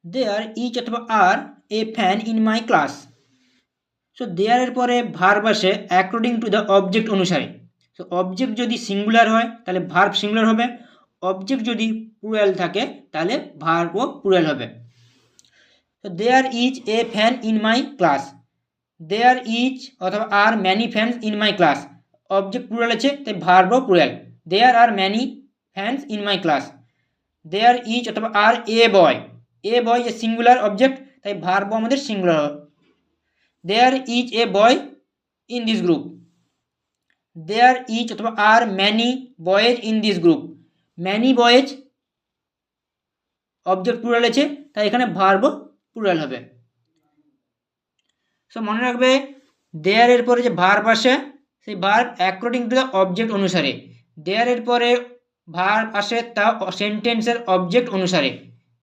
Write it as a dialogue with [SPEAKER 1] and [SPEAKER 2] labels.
[SPEAKER 1] দেয়ার is অথবা are a fan in my class. So দেয়ারের পরে ভার্ব আসে অ্যাকর্ডিং টু দ্য অবজেক্ট অনুসারে। সো অবজেক্ট যদি সিঙ্গুলার হয় তাহলে ভার্ব সিঙ্গুলার হবে, অবজেক্ট যদি প্লুরাল থাকে তাহলে ভার্বও প্লুরাল হবে। So there is a fan in my class, there is অথবা are many fans in my class, object plural আছে তাই ভার্বও plural. There are many fans in my class, there is অথবা are A boy, A boy a singular object তাই ভার্বও আমাদের singular হবে। There is a boy in this group, there is অথবা are many boys in this group, many boys object plural আছে তাই এখানে ভার্বও plural হবে। So মনে রাখবে দেয়ারের পরে যে ভার্ব আসে সেই verb according to the object অনুসারে, দেয়ারের পরে ভার্ব আসে তা সেন্টেন্সের অবজেক্ট অনুসারে।